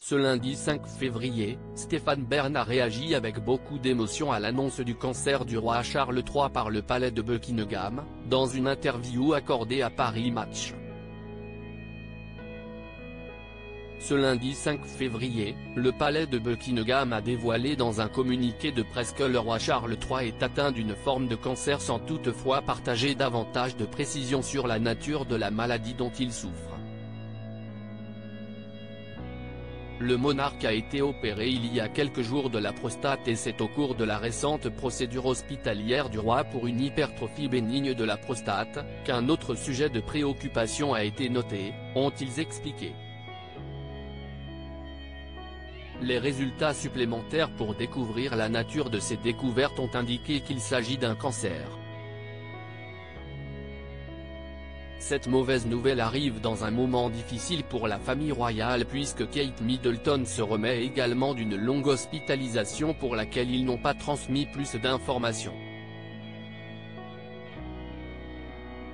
Ce lundi 5 février, Stéphane Bern a réagi avec beaucoup d'émotion à l'annonce du cancer du roi Charles III par le palais de Buckingham, dans une interview accordée à Paris Match. Ce lundi 5 février, le palais de Buckingham a dévoilé dans un communiqué de presse que le roi Charles III est atteint d'une forme de cancer sans toutefois partager davantage de précisions sur la nature de la maladie dont il souffre. Le monarque a été opéré il y a quelques jours de la prostate et c'est au cours de la récente procédure hospitalière du roi pour une hypertrophie bénigne de la prostate, qu'un autre sujet de préoccupation a été noté, ont-ils expliqué. Les résultats supplémentaires pour découvrir la nature de ces découvertes ont indiqué qu'il s'agit d'un cancer. Cette mauvaise nouvelle arrive dans un moment difficile pour la famille royale puisque Kate Middleton se remet également d'une longue hospitalisation pour laquelle ils n'ont pas transmis plus d'informations.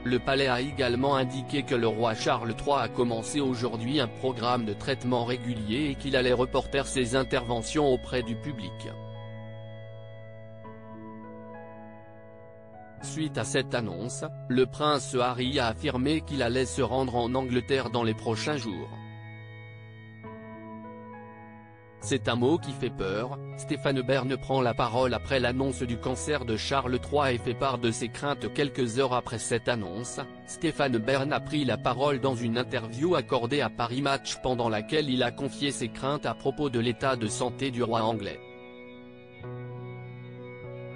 Le palais a également indiqué que le roi Charles III a commencé aujourd'hui un programme de traitement régulier et qu'il allait reporter ses interventions auprès du public. Suite à cette annonce, le prince Harry a affirmé qu'il allait se rendre en Angleterre dans les prochains jours. C'est un mot qui fait peur. Stéphane Bern prend la parole après l'annonce du cancer de Charles III et fait part de ses craintes quelques heures après cette annonce. Stéphane Bern a pris la parole dans une interview accordée à Paris Match pendant laquelle il a confié ses craintes à propos de l'état de santé du roi anglais.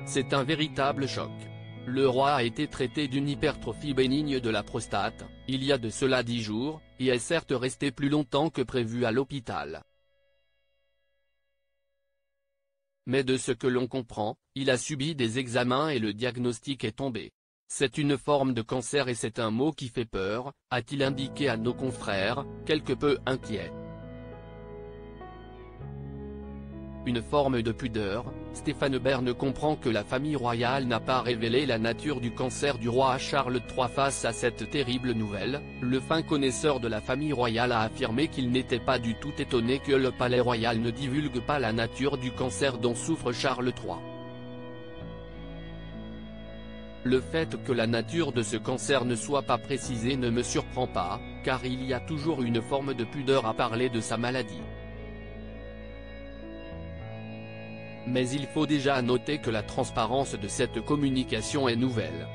C'est un véritable choc. Le roi a été traité d'une hypertrophie bénigne de la prostate, il y a de cela 10 jours, et est certes resté plus longtemps que prévu à l'hôpital. Mais de ce que l'on comprend, il a subi des examens et le diagnostic est tombé. C'est une forme de cancer et c'est un mot qui fait peur, a-t-il indiqué à nos confrères, quelque peu inquiet. Une forme de pudeur, Stéphane Bern comprend que la famille royale n'a pas révélé la nature du cancer du roi Charles III face à cette terrible nouvelle. Le fin connaisseur de la famille royale a affirmé qu'il n'était pas du tout étonné que le palais royal ne divulgue pas la nature du cancer dont souffre Charles III. Le fait que la nature de ce cancer ne soit pas précisée ne me surprend pas, car il y a toujours une forme de pudeur à parler de sa maladie. Mais il faut déjà noter que la transparence de cette communication est nouvelle.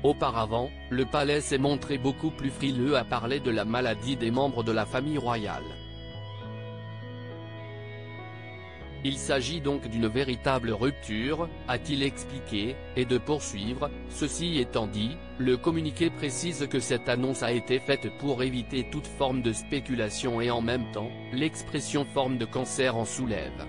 Auparavant, le palais s'est montré beaucoup plus frileux à parler de la maladie des membres de la famille royale. Il s'agit donc d'une véritable rupture, a-t-il expliqué, et de poursuivre. Ceci étant dit, le communiqué précise que cette annonce a été faite pour éviter toute forme de spéculation et en même temps, l'expression forme de cancer en soulève.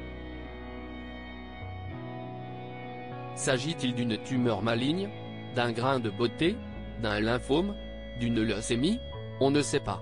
S'agit-il d'une tumeur maligne, d'un grain de beauté, d'un lymphome, d'une leucémie? On ne sait pas.